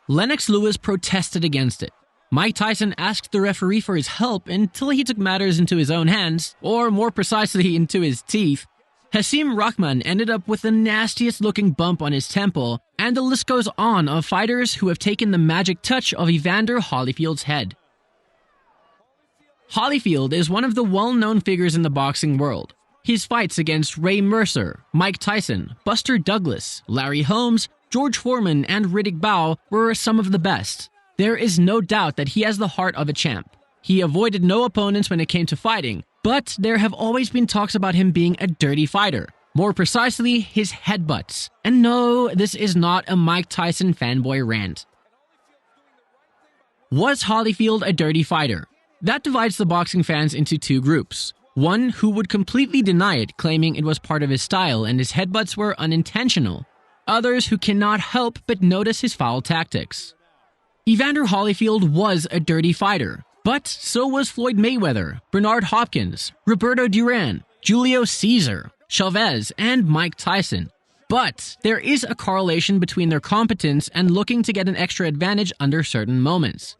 Lennox Lewis protested against it. Mike Tyson asked the referee for his help until he took matters into his own hands, or more precisely into his teeth. Haseem Rahman ended up with the nastiest looking bump on his temple, and the list goes on of fighters who have taken the magic touch of Evander Holyfield's head. Holyfield is one of the well-known figures in the boxing world. His fights against Ray Mercer, Mike Tyson, Buster Douglas, Larry Holmes, George Foreman, and Riddick Bowe were some of the best. There is no doubt that he has the heart of a champ. He avoided no opponents when it came to fighting, but there have always been talks about him being a dirty fighter. More precisely, his headbutts. And no, this is not a Mike Tyson fanboy rant. Was Holyfield a dirty fighter? That divides the boxing fans into two groups. One who would completely deny it, claiming it was part of his style and his headbutts were unintentional. Others who cannot help but notice his foul tactics. Evander Holyfield was a dirty fighter, but so was Floyd Mayweather, Bernard Hopkins, Roberto Duran, Julio Cesar, Chavez, and Mike Tyson. But there is a correlation between their competence and looking to get an extra advantage under certain moments.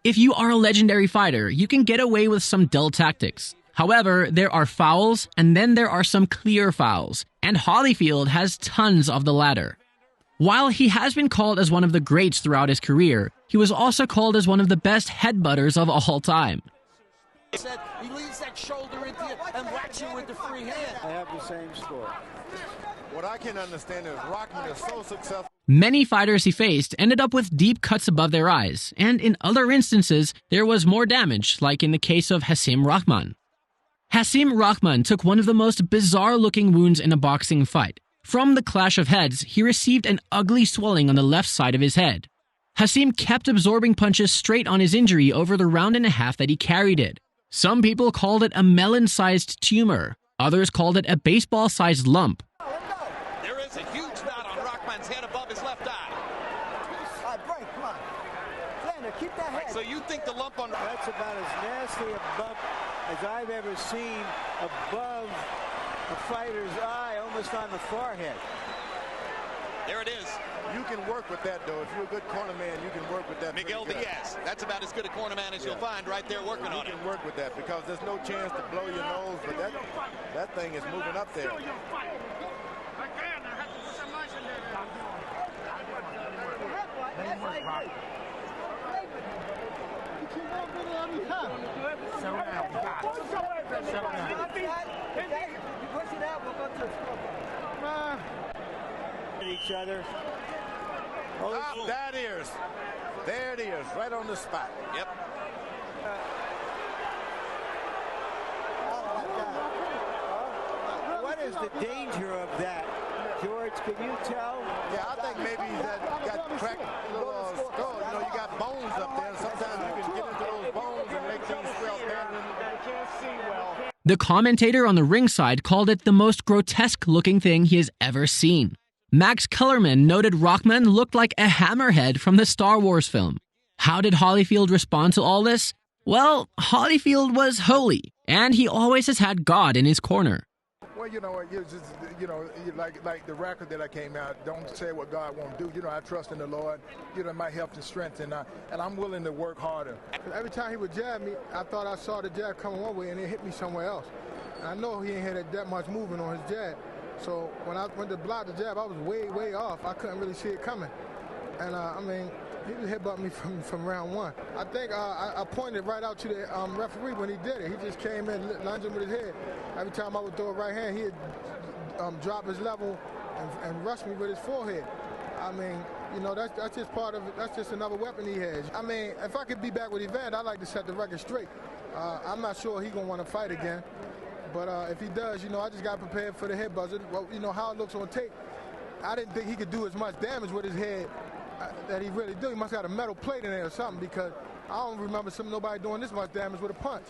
If you are a legendary fighter, you can get away with some dull tactics. However, there are fouls, and then there are some clear fouls, and Holyfield has tons of the latter. While he has been called as one of the greats throughout his career, he was also called as one of the best headbutters of all time. He leads that shoulder into you and whacks you with the free hand. I have the same score. What I can understand is Rahman is so successful. Many fighters he faced ended up with deep cuts above their eyes, and in other instances, there was more damage, like in the case of Hassim Rahman. Haseem Rahman took one of the most bizarre-looking wounds in a boxing fight. From the clash of heads, he received an ugly swelling on the left side of his head. Haseem kept absorbing punches straight on his injury over the round and a half that he carried it. Some people called it a melon-sized tumor. Others called it a baseball-sized lump. There is a huge knot on Rahman's head above his left eye. All right, break, come on. Lander, keep that head. So you think the lump on... That's about as nasty a bump as I've ever seen above a fighter's eye, almost on the forehead. There it is. You can work with that, though. If you're a good corner man, you can work with that. Miguel Diaz. That's about as good a corner man as you'll find right there working on it. You can work with that because there's no chance to blow your nose, but that thing is moving up there. Each other. That is. There it is, right on the spot. Yep. What is the danger of that, George? Can you tell? Yeah, I think maybe that got cracked little skull. You know, you got bones up there, and sometimes you can get into those bones and make things swell better than you can't see well. The commentator on the ringside called it the most grotesque-looking thing he has ever seen. Max Kellerman noted Rahman looked like a hammerhead from the Star Wars film. How did Holyfield respond to all this? Well, Holyfield was holy, and he always has had God in his corner. Well, you know, like the record that I came out, don't say what God won't do. You know, I trust in the Lord. You know, my health and strength, and I'm willing to work harder. Every time he would jab me, I thought I saw the jab coming one way, and it hit me somewhere else. And I know he ain't had that much movement on his jab. So when I went to block the jab, I was way, way off. I couldn't really see it coming. And, I mean, he just headbutted me from round one. I think I pointed right out to the referee when he did it. He just came in, lunging with his head. Every time I would throw a right hand, he'd drop his level and rush me with his forehead. I mean, you know, that's just part of it. That's just another weapon he has. I mean, if I could be back with Evander, I'd like to set the record straight. I'm not sure he's going to want to fight again. But if he does, you know, I just got prepared for the head buzzer. Well, you know, how it looks on tape, I didn't think he could do as much damage with his head that he really do. He must have got a metal plate in there or something because I don't remember nobody doing this much damage with a punch.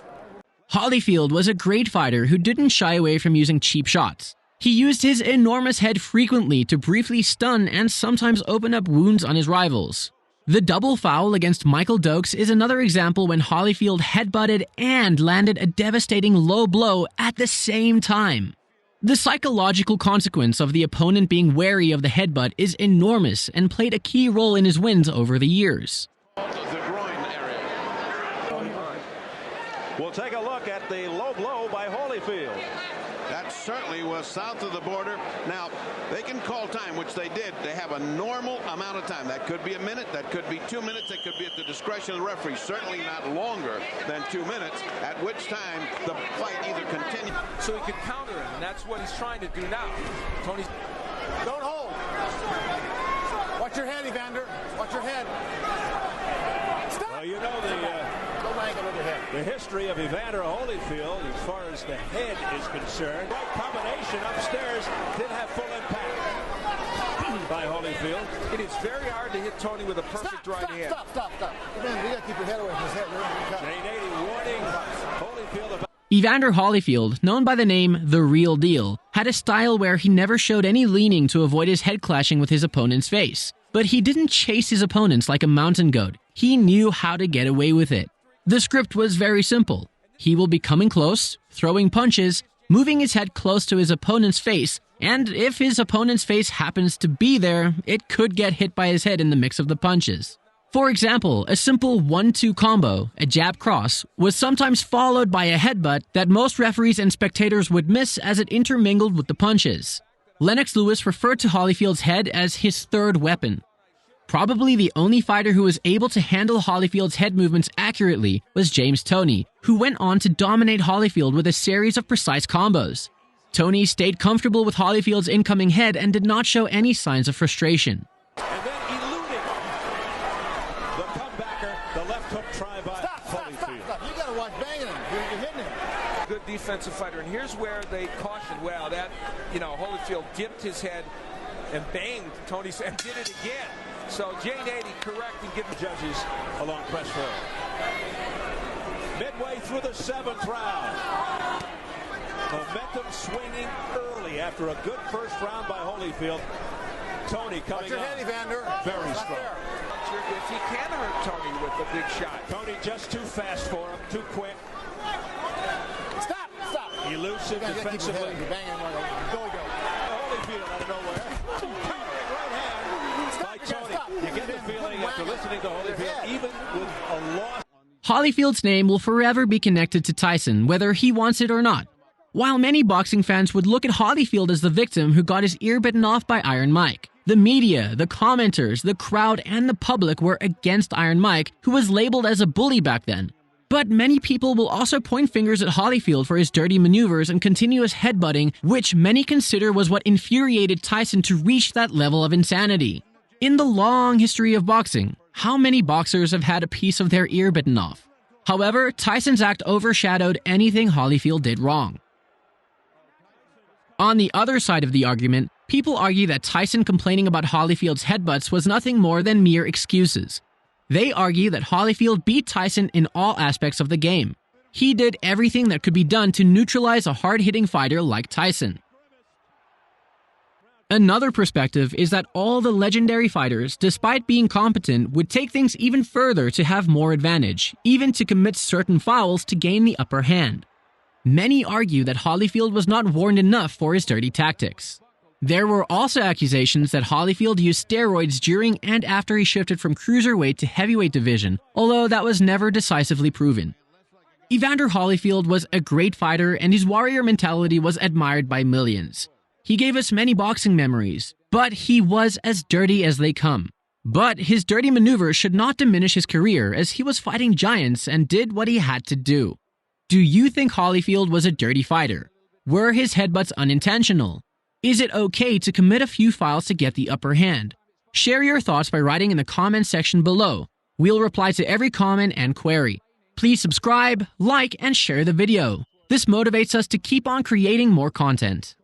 Holyfield was a great fighter who didn't shy away from using cheap shots. He used his enormous head frequently to briefly stun and sometimes open up wounds on his rivals. The double foul against Michael Dokes is another example when Holyfield headbutted and landed a devastating low blow at the same time. The psychological consequence of the opponent being wary of the headbutt is enormous and played a key role in his wins over the years. The groin area. We'll take a look at the low blow by Holyfield. That certainly was south of the border. Now, they can call time, which they did. They have a normal amount of time. That could be a minute, that could be 2 minutes, that could be at the discretion of the referee. Certainly not longer than 2 minutes, at which time the fight either continues. So he could counter him, and that's what he's trying to do now. Tony's... Don't hold. Watch your head, Evander. Watch your head. Stop. Well, you know the history of Evander Holyfield as far as the head is concerned. Right combination upstairs did have full impact by Holyfield. It is very hard to hit Tony with a perfect right hand. Stop. Man, you got to keep your head away from his head. Jane 80 warning Holyfield about... Evander Holyfield, known by the name The Real Deal, had a style where he never showed any leaning to avoid his head clashing with his opponent's face. But he didn't chase his opponents like a mountain goat. He knew how to get away with it. The script was very simple. He will be coming close, throwing punches, moving his head close to his opponent's face, and if his opponent's face happens to be there, it could get hit by his head in the mix of the punches. For example, a simple 1-2 combo, a jab cross, was sometimes followed by a headbutt that most referees and spectators would miss as it intermingled with the punches. Lennox Lewis referred to Holyfield's head as his third weapon. Probably the only fighter who was able to handle Holyfield's head movements accurately was James Toney, who went on to dominate Holyfield with a series of precise combos. Toney stayed comfortable with Holyfield's incoming head and did not show any signs of frustration. And then eluding the comebacker, the left hook try by Holyfield. Stop. You got to watch banging him. You're hitting him. Good defensive fighter, and here's where they cautioned, well, that, Holyfield dipped his head and banged Tony's and did it again. So Jane 80 correct and give the judges A long press forward. Midway through the 7th round. Momentum swinging early after a good first round by Holyfield. Tony coming Watch your head, up. Evander. Very strong. if he can hurt Tony with a big shot. Tony just too fast for him, too quick. Stop. Elusive defensively. Holyfield out of nowhere. Countering right hand by Tony. You get the feeling after listening to Holyfield, even with a loss. Holyfield's name will forever be connected to Tyson, whether he wants it or not. While many boxing fans would look at Holyfield as the victim who got his ear bitten off by Iron Mike, the media, the commenters, the crowd, and the public were against Iron Mike, who was labeled as a bully back then. But many people will also point fingers at Holyfield for his dirty maneuvers and continuous headbutting, which many consider was what infuriated Tyson to reach that level of insanity. In the long history of boxing, how many boxers have had a piece of their ear bitten off? However, Tyson's act overshadowed anything Holyfield did wrong. On the other side of the argument, people argue that Tyson complaining about Holyfield's headbutts was nothing more than mere excuses. They argue that Holyfield beat Tyson in all aspects of the game. He did everything that could be done to neutralize a hard-hitting fighter like Tyson. Another perspective is that all the legendary fighters, despite being competent, would take things even further to have more advantage, even to commit certain fouls to gain the upper hand. Many argue that Holyfield was not warned enough for his dirty tactics. There were also accusations that Holyfield used steroids during and after he shifted from cruiserweight to heavyweight division, although that was never decisively proven. Evander Holyfield was a great fighter and his warrior mentality was admired by millions. He gave us many boxing memories, but he was as dirty as they come. But his dirty maneuvers should not diminish his career as he was fighting giants and did what he had to do. Do you think Holyfield was a dirty fighter? Were his headbutts unintentional? Is it okay to commit a few fouls to get the upper hand? Share your thoughts by writing in the comment section below. We'll reply to every comment and query. Please subscribe, like, and share the video. This motivates us to keep on creating more content.